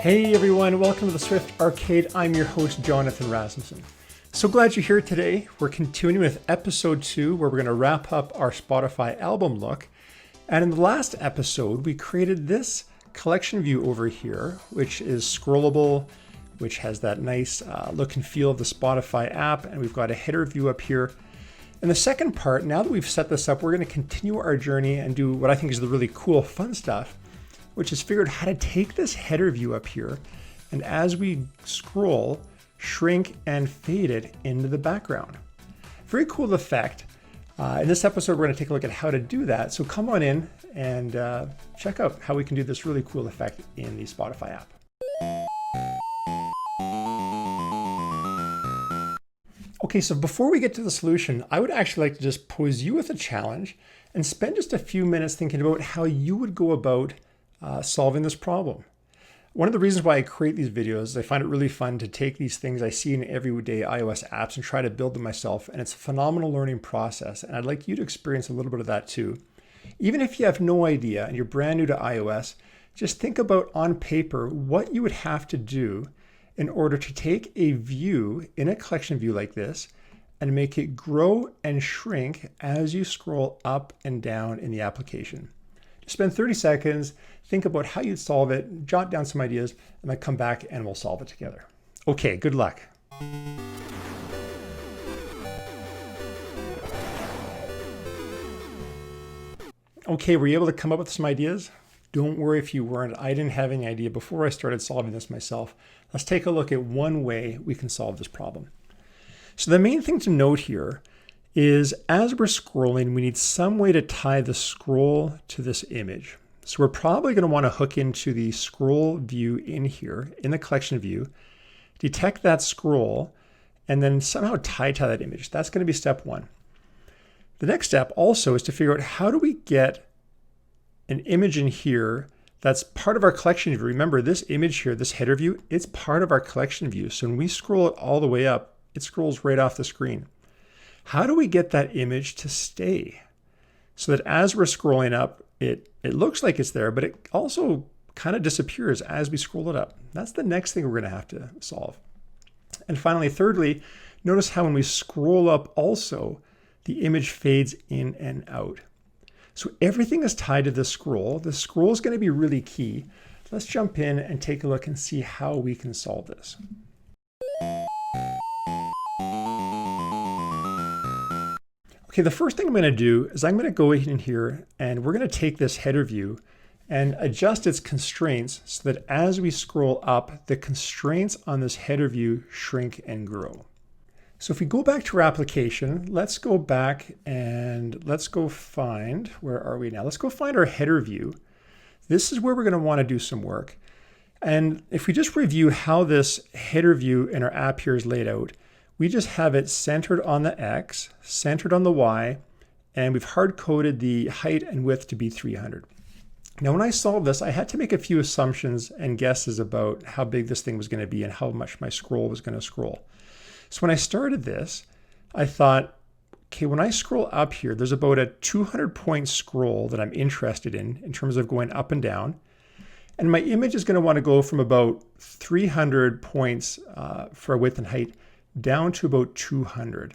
Hey everyone, welcome to the Swift Arcade. I'm your host, Jonathan Rasmussen. So glad you're here today. We're continuing with episode 2, where we're going to wrap up our Spotify album look. And in the last episode, we created this collection view over here, which is scrollable, which has that nice look and feel of the Spotify app. And we've got a header view up here. In the second part, now that we've set this up, we're going to continue our journey and do what I think is the really cool, fun stuff, which is figure out how to take this header view up here, and as we scroll, shrink and fade it into the background. Very cool effect. In this episode, we're going to take a look at how to do that. So come on in and check out how we can do this really cool effect in the Spotify app. Okay, so before we get to the solution, I would actually like to just pose you with a challenge and spend just a few minutes thinking about how you would go about solving this problem. One of the reasons why I create these videos is I find it really fun to take these things I see in everyday iOS apps and try to build them myself. And it's a phenomenal learning process. And I'd like you to experience a little bit of that too. Even if you have no idea and you're brand new to iOS, just think about on paper what you would have to do in order to take a view in a collection view like this and make it grow and shrink as you scroll up and down in the application. Just spend 30 seconds, think about how you'd solve it, jot down some ideas, and then come back and we'll solve it together. Okay, good luck. Okay, were you able to come up with some ideas? Don't worry if you weren't. I didn't have any idea before I started solving this myself. Let's take a look at one way we can solve this problem. So the main thing to note here is as we're scrolling, we need some way to tie the scroll to this image. So we're probably going to want to hook into the scroll view in here, in the collection view, detect that scroll, and then somehow tie to that image. That's going to be step one. The next step also is to figure out how do we get an image in here that's part of our collection view. Remember, this image here, this header view, it's part of our collection view. So when we scroll it all the way up, it scrolls right off the screen. How do we get that image to stay so that as we're scrolling up, it looks like it's there, but it also kind of disappears as we scroll it up? That's the next thing we're going to have to solve. And finally, thirdly, notice how when we scroll up also, the image fades in and out. So everything is tied to the scroll. The scroll is going to be really key. Let's jump in and take a look and see how we can solve this. Okay, the first thing I'm going to do is I'm going to go in here and we're going to take this header view and adjust its constraints so that as we scroll up, the constraints on this header view shrink and grow. So if we go back to our application, let's go back and let's go find, where are we now? Let's go find our header view. This is where we're going to want to do some work. And if we just review how this header view in our app here is laid out, we just have it centered on the X, centered on the Y, and we've hard-coded the height and width to be 300. Now, when I solved this, I had to make a few assumptions and guesses about how big this thing was going to be and how much my scroll was going to scroll. So when I started this, I thought, okay, when I scroll up here, there's about a 200-point scroll that I'm interested in terms of going up and down. And my image is going to want to go from about 300 points for width and height down to about 200.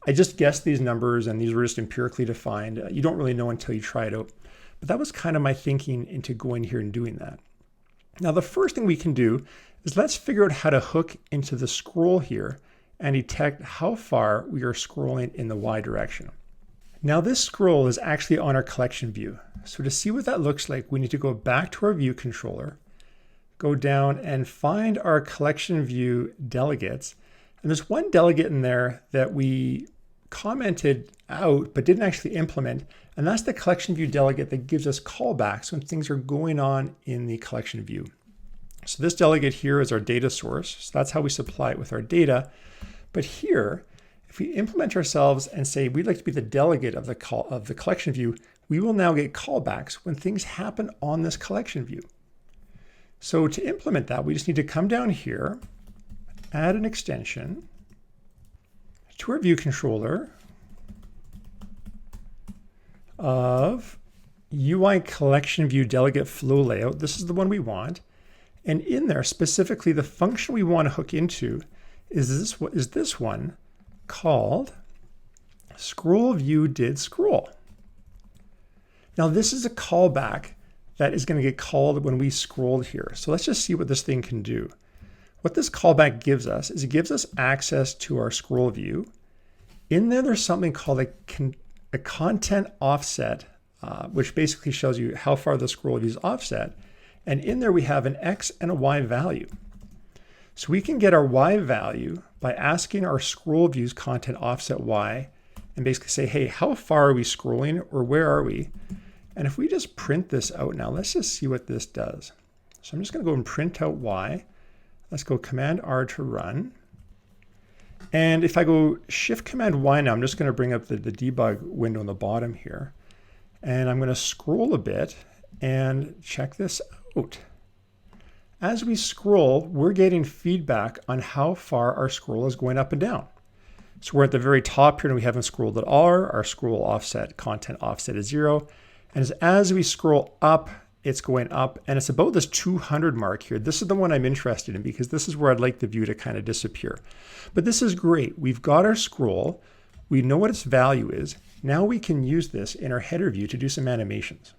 I just guessed these numbers and these were just empirically defined. You don't really know until you try it out. But that was kind of my thinking into going here and doing that. Now the first thing we can do is let's figure out how to hook into the scroll here and detect how far we are scrolling in the Y direction. Now this scroll is actually on our collection view. So to see what that looks like, we need to go back to our view controller, go down and find our collection view delegates. And there's one delegate in there that we commented out but didn't actually implement, and that's the collection view delegate that gives us callbacks when things are going on in the collection view. So this delegate here is our data source, so that's how we supply it with our data. But here, if we implement ourselves and say we'd like to be the delegate of the collection view, we will now get callbacks when things happen on this collection view. So to implement that, we just need to come down here, add an extension to our view controller of UI collection view delegate flow layout. This is the one we want. And in there, specifically, the function we want to hook into is this one called ScrollViewDidScroll. Now this is a callback that is going to get called when we scroll here. So let's just see what this thing can do. What this callback gives us is it gives us access to our scroll view. In there, there's something called a content offset, which basically shows you how far the scroll view is offset. And in there, we have an X and a Y value. So we can get our Y value by asking our scroll view's content offset Y and basically say, hey, how far are we scrolling or where are we? And if we just print this out now, let's just see what this does. So I'm just going to go and print out Y. Let's go Command R to run. And if I go Shift Command Y now, I'm just going to bring up the debug window on the bottom here. And I'm going to scroll a bit and check this out. As we scroll, we're getting feedback on how far our scroll is going up and down. So we're at the very top here and we haven't scrolled at all. Our scroll offset, content offset is 0. And as we scroll up, it's going up, and it's about this 200 mark here. This is the one I'm interested in because this is where I'd like the view to kind of disappear. But this is great. We've got our scroll. We know what its value is. Now we can use this in our header view to do some animations.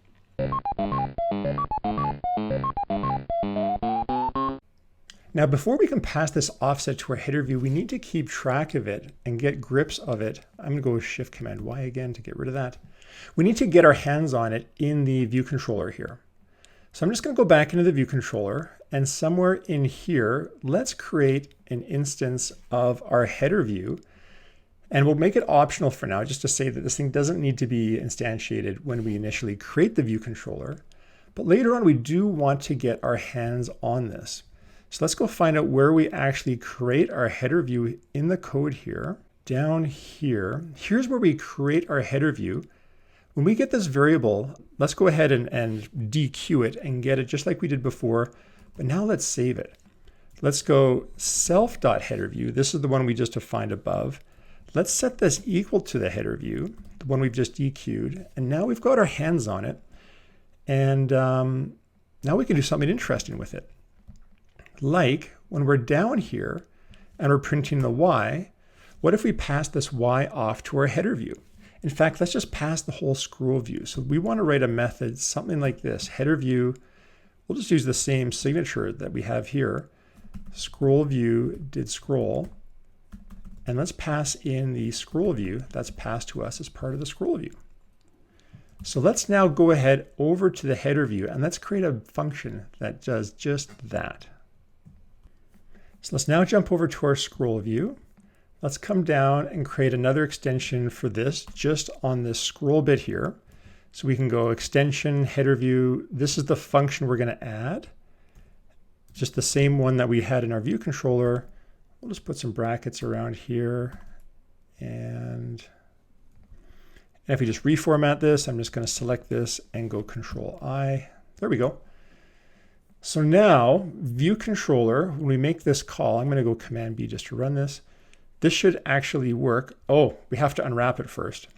Now, before we can pass this offset to our header view, we need to keep track of it and get grips of it. I'm going to go Shift Command Y again to get rid of that. We need to get our hands on it in the view controller here. So I'm just going to go back into the view controller, and somewhere in here, let's create an instance of our header view. And we'll make it optional for now, just to say that this thing doesn't need to be instantiated when we initially create the view controller. But later on, we do want to get our hands on this. So let's go find out where we actually create our header view in the code here. Down here, here's where we create our header view. When we get this variable, let's go ahead and dequeue it and get it just like we did before. But now let's save it. Let's go self.headerView. This is the one we just defined above. Let's set this equal to the header view, the one we've just dequeued. And now we've got our hands on it. And now we can do something interesting with it. Like when we're down here and we're printing the Y, what if we pass this Y off to our header view? In fact, let's just pass the whole scroll view. So we want to write a method, something like this, header view. We'll just use the same signature that we have here, scroll view did scroll. And let's pass in the scroll view that's passed to us as part of the scroll view. So let's now go ahead over to the header view and let's create a function that does just that. So let's now jump over to our scroll view. Let's come down and create another extension for this just on this scroll bit here. So we can go extension, header view. This is the function we're going to add. Just the same one that we had in our view controller. We'll just put some brackets around here. And if we just reformat this, I'm just going to select this and go Control I. There we go. So now view controller, when we make this call, I'm going to go Command B just to run this. This should actually work. Oh, we have to unwrap it first.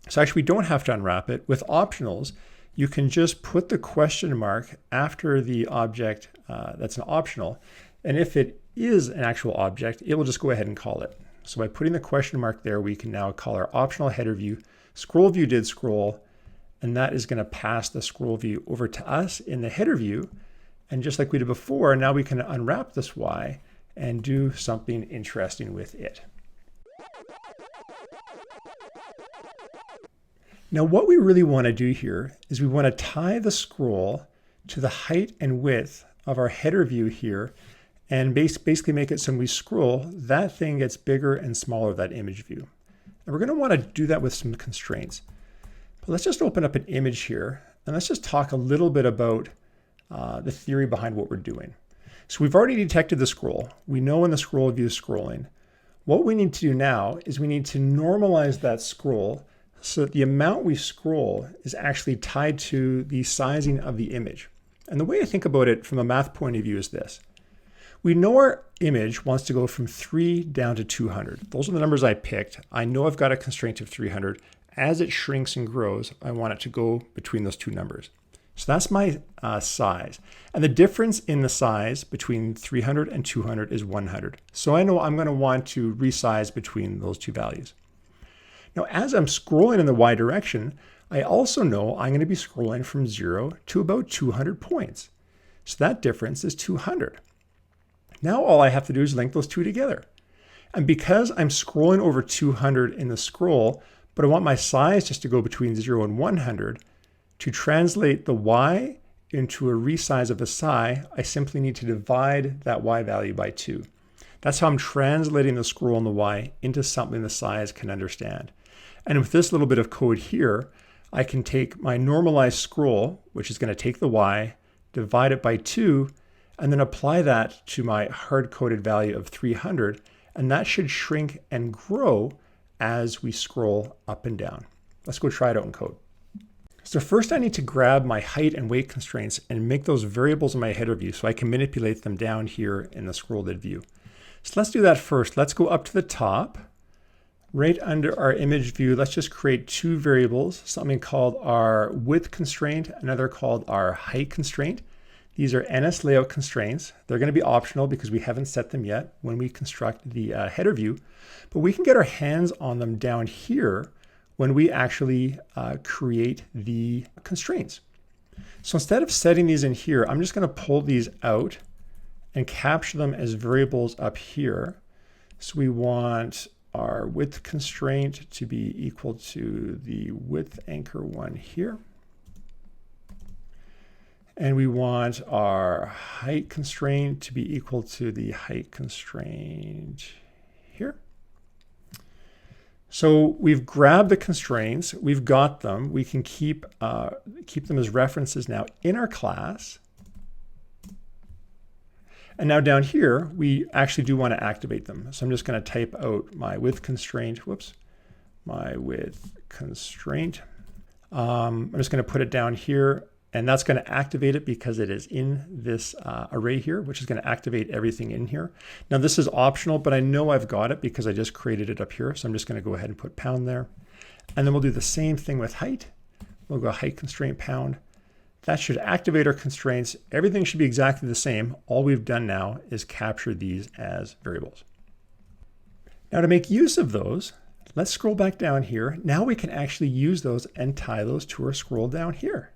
So actually, we don't have to unwrap it. With optionals, you can just put the question mark after the object that's an optional. And if it is an actual object, it will just go ahead and call it. So by putting the question mark there, we can now call our optional header view, scroll view did scroll, and that is going to pass the scroll view over to us in the header view. And just like we did before, now we can unwrap this Y and do something interesting with it. Now what we really want to do here is we want to tie the scroll to the height and width of our header view here and basically make it so when we scroll, that thing gets bigger and smaller, that image view. And we're going to want to do that with some constraints. But let's just open up an image here and let's just talk a little bit about the theory behind what we're doing. So we've already detected the scroll. We know when the scroll view is scrolling. What we need to do now is we need to normalize that scroll so that the amount we scroll is actually tied to the sizing of the image. And the way I think about it from a math point of view is this. We know our image wants to go from 3 down to 200. Those are the numbers I picked. I know I've got a constraint of 300. As it shrinks and grows, I want it to go between those two numbers. So that's my size. And the difference in the size between 300 and 200 is 100. So I know I'm going to want to resize between those two values. Now, as I'm scrolling in the Y direction, I also know I'm going to be scrolling from 0 to about 200 points. So that difference is 200. Now all I have to do is link those two together. And because I'm scrolling over 200 in the scroll, but I want my size just to go between 0 and 100, to translate the Y into a resize of the psi, I simply need to divide that Y value by 2. That's how I'm translating the scroll on the Y into something the size can understand. And with this little bit of code here, I can take my normalized scroll, which is going to take the Y, divide it by 2, and then apply that to my hard-coded value of 300, and that should shrink and grow as we scroll up and down. Let's go try it out in code. So first I need to grab my height and weight constraints and make those variables in my header view so I can manipulate them down here in the scrolled view. So let's do that first. Let's go up to the top. Right under our image view, let's just create two variables, something called our width constraint, another called our height constraint. These are NSLayoutConstraints. They're going to be optional because we haven't set them yet when we construct the header view, but we can get our hands on them down here when we actually create the constraints. So instead of setting these in here, I'm just going to pull these out and capture them as variables up here. So we want our width constraint to be equal to the width anchor one here. And we want our height constraint to be equal to the height constraint here. So we've grabbed the constraints, we've got them, we can keep them as references now in our class. And now down here, we actually do want to activate them. So I'm just going to type out my width constraint, my width constraint. I'm just going to put it down here, and that's going to activate it because it is in this array here, which is going to activate everything in here. Now this is optional, but I know I've got it because I just created it up here. So I'm just going to go ahead and put pound there. And then we'll do the same thing with height. We'll go height constraint pound. That should activate our constraints. Everything should be exactly the same. All we've done now is capture these as variables. Now to make use of those, let's scroll back down here. Now we can actually use those and tie those to our scroll down here.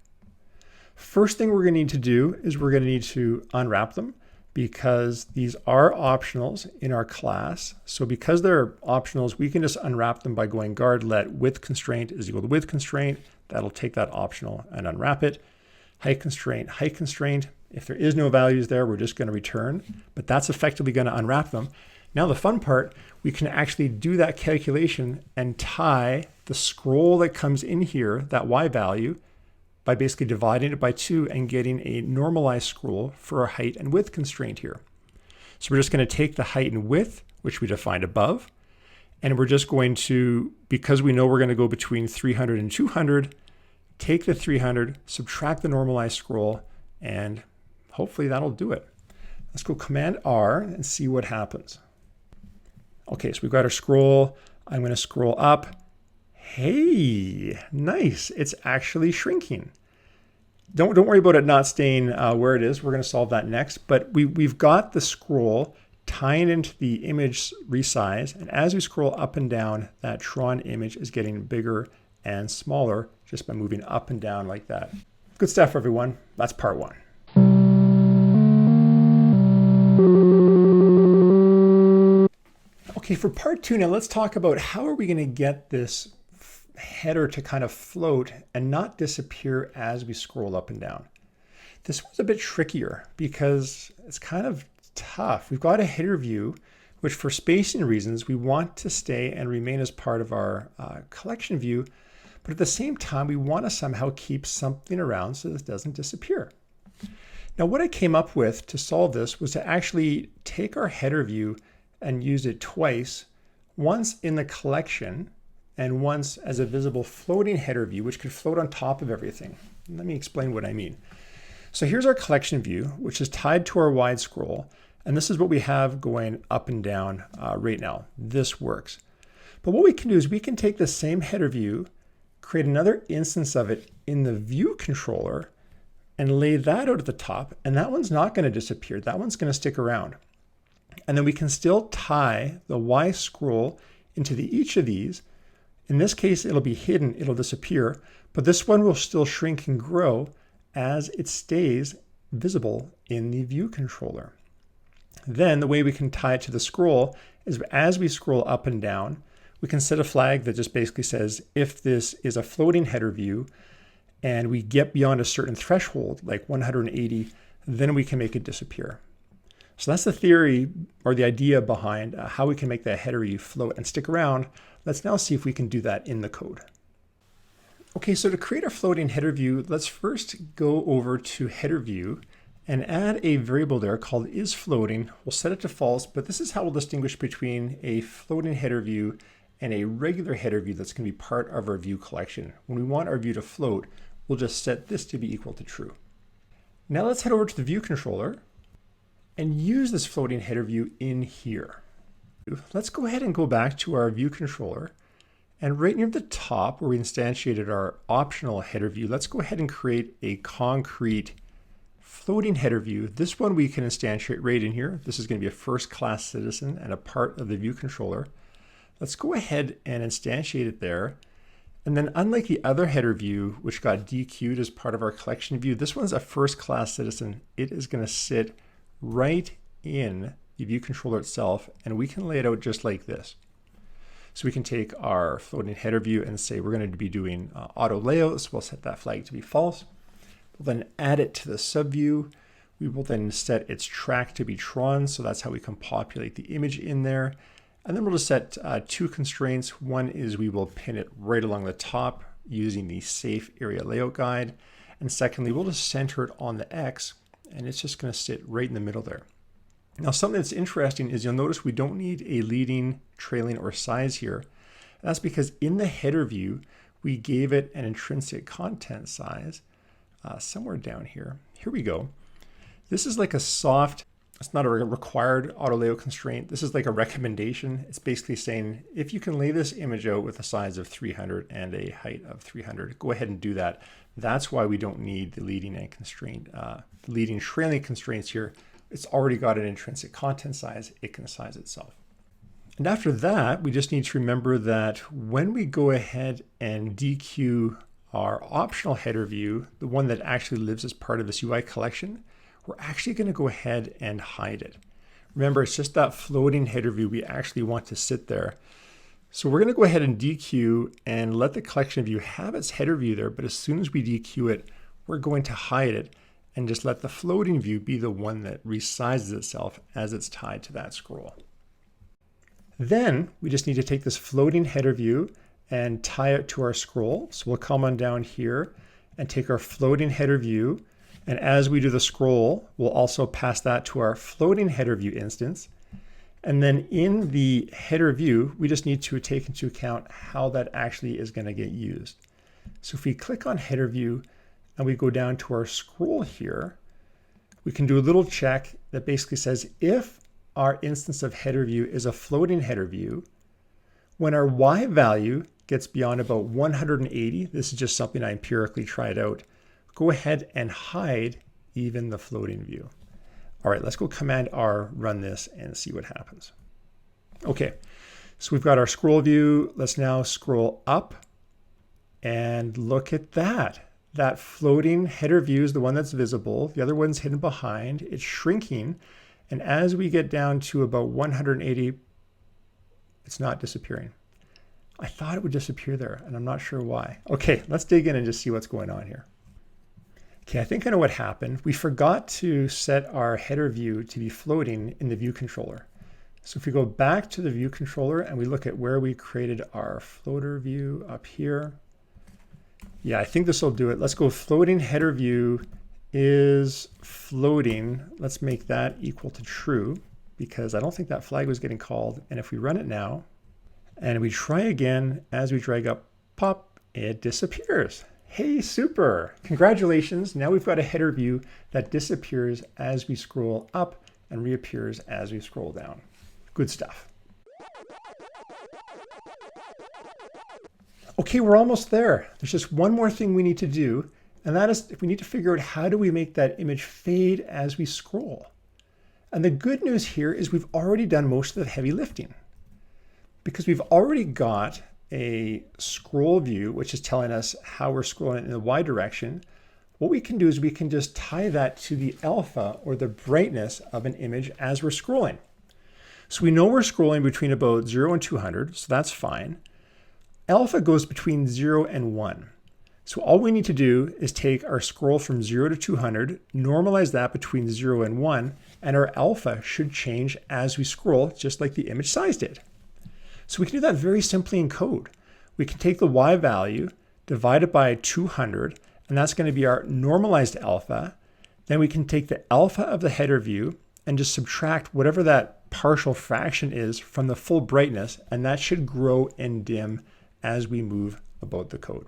First thing we're going to need to do is we're going to need to unwrap them because these are optionals in our class. So because they're optionals, we can just unwrap them by going guard let width constraint is equal to width constraint. That'll take that optional and unwrap it. Height constraint, height constraint. If there is no values there, we're just going to return, but that's effectively going to unwrap them. Now the fun part, we can actually do that calculation and tie the scroll that comes in here, that Y value, by basically dividing it by 2 and getting a normalized scroll for our height and width constraint here. So we're just going to take the height and width, which we defined above, and we're just going to, because we know we're going to go between 300 and 200, take the 300, subtract the normalized scroll, and hopefully that'll do it. Let's go Command R and see what happens. Okay, so we've got our scroll. I'm going to scroll up. Hey, nice. It's actually shrinking. Don't worry about it not staying where it is. We're going to solve that next. But we've got the scroll tying into the image resize. And as we scroll up and down, that Tron image is getting bigger and smaller just by moving up and down like that. Good stuff, everyone. That's part 1. Okay, for part 2 now, let's talk about how are we going to get this header to kind of float and not disappear as we scroll up and down. This one's a bit trickier because it's kind of tough. We've got a header view, which for spacing reasons, we want to stay and remain as part of our collection view. But at the same time, we want to somehow keep something around so this doesn't disappear. Now, what I came up with to solve this was to actually take our header view and use it twice, once in the collection and once as a visible floating header view, which could float on top of everything. Let me explain what I mean. So here's our collection view, which is tied to our wide scroll. And this is what we have going up and down right now. This works. But what we can do is we can take the same header view, create another instance of it in the view controller, and lay that out at the top, and that one's not going to disappear. That one's going to stick around. And then we can still tie the Y scroll into each of these. In this case, it'll be hidden, it'll disappear, but this one will still shrink and grow as it stays visible in the view controller. Then the way we can tie it to the scroll is as we scroll up and down, we can set a flag that just basically says if this is a floating header view and we get beyond a certain threshold, like 180, then we can make it disappear. So that's the theory or the idea behind how we can make that header view float and stick around. Let's now see if we can do that in the code. Okay, so to create a floating header view, let's first go over to header view and add a variable there called isFloating. We'll set it to false, but this is how we'll distinguish between a floating header view and a regular header view that's going to be part of our view collection. When we want our view to float, we'll just set this to be equal to true. Now let's head over to the view controller and use this floating header view in here. Let's go ahead and go back to our view controller, and right near the top where we instantiated our optional header view, let's go ahead and create a concrete floating header view. This one we can instantiate right in here. This is going to be a first class citizen and a part of the view controller. Let's go ahead and instantiate it there. And then unlike the other header view, which got DQ'd as part of our collection view, this one's a first class citizen. It is going to sit right in the view controller itself, and we can lay it out just like this. So we can take our floating header view and say we're going to be doing auto layout, so we'll set that flag to be false. We'll then add it to the subview. We will then set its track to be Tron, so that's how we can populate the image in there. And then we'll just set two constraints. One is we will pin it right along the top using the safe area layout guide. And secondly, we'll just center it on the X, and it's just going to sit right in the middle there. Now, something that's interesting is you'll notice we don't need a leading, trailing, or size here. That's because in the header view, we gave it an intrinsic content size somewhere down here. Here we go. This is like a soft, it's not a required auto layout constraint. This is like a recommendation. It's basically saying, if you can lay this image out with a size of 300 and a height of 300, go ahead and do that. That's why we don't need the leading and constraint, leading trailing constraints here. It's already got an intrinsic content size. It can size itself. And after that, we just need to remember that when we go ahead and DQ our optional header view, the one that actually lives as part of this UI collection, we're actually going to go ahead and hide it. Remember, it's just that floating header view we actually want to sit there. So we're going to go ahead and DQ and let the collection view have its header view there, but as soon as we DQ it, we're going to hide it and just let the floating view be the one that resizes itself as it's tied to that scroll. Then we just need to take this floating header view and tie it to our scroll. So we'll come on down here and take our floating header view. And as we do the scroll, we'll also pass that to our floating header view instance. And then in the header view, we just need to take into account how that actually is going to get used. So if we click on header view and we go down to our scroll here, we can do a little check that basically says if our instance of header view is a floating header view, when our Y value gets beyond about 180, this is just something I empirically tried out, go ahead and hide even the floating view. All right, let's go Command R, run this and see what happens. Okay, so we've got our scroll view. Let's now scroll up and look at that. That floating header view is the one that's visible. The other one's hidden behind. It's shrinking. And as we get down to about 180, it's not disappearing. I thought it would disappear there, and I'm not sure why. Okay, let's dig in and just see what's going on here. Okay, I think I know what happened. We forgot to set our header view to be floating in the view controller. So if we go back to the view controller and we look at where we created our floater view up here. Yeah, I think this will do it. Let's go floating header view is floating. Let's make that equal to true because I don't think that flag was getting called. And if we run it now and we try again, as we drag up, pop, it disappears. Hey, super, congratulations. Now we've got a header view that disappears as we scroll up and reappears as we scroll down. Good stuff. Okay, we're almost there. There's just one more thing we need to do, And that is, we need to figure out how do we make that image fade as we scroll. And the good news here is we've already done most of the heavy lifting, because we've already got a scroll view, which is telling us how we're scrolling in the Y direction. What we can do is we can just tie that to the alpha, or the brightness of an image as we're scrolling. So we know we're scrolling between about 0 and 200, so that's fine. Alpha goes between 0 and 1. So all we need to do is take our scroll from 0 to 200, normalize that between 0 and 1, and our alpha should change as we scroll, just like the image size did. So we can do that very simply in code. We can take the Y value, divide it by 200, and that's going to be our normalized alpha. Then we can take the alpha of the header view and just subtract whatever that partial fraction is from the full brightness, and that should grow and dim as we move about the code.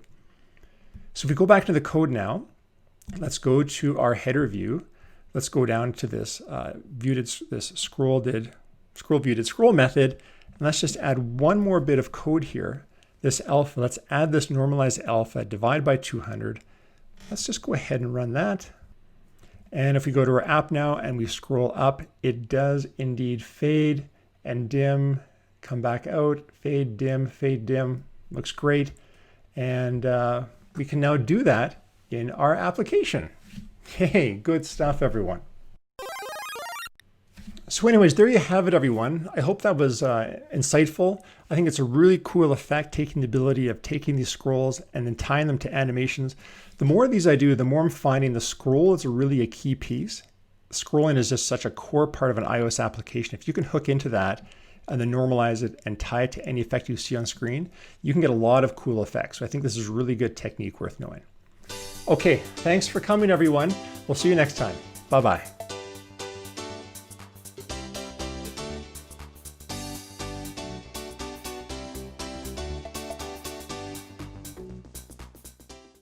So if we go back to the code now, let's go to our header view. Let's go down to this scroll method, and let's just add one more bit of code here. This alpha, let's add this normalized alpha, divide by 200. Let's just go ahead and run that. And if we go to our app now and we scroll up, it does indeed fade and dim, come back out, fade, dim, looks great. And we can now do that in our application. Hey, good stuff, everyone. So anyways, there you have it, everyone. I hope that was insightful. I think it's a really cool effect, taking the ability of taking these scrolls and then tying them to animations. The more of these I do, the more I'm finding the scroll is really a key piece. Scrolling is just such a core part of an iOS application. If you can hook into that and then normalize it and tie it to any effect you see on screen, you can get a lot of cool effects. So I think this is a really good technique worth knowing. Okay, thanks for coming, everyone. We'll see you next time. Bye-bye.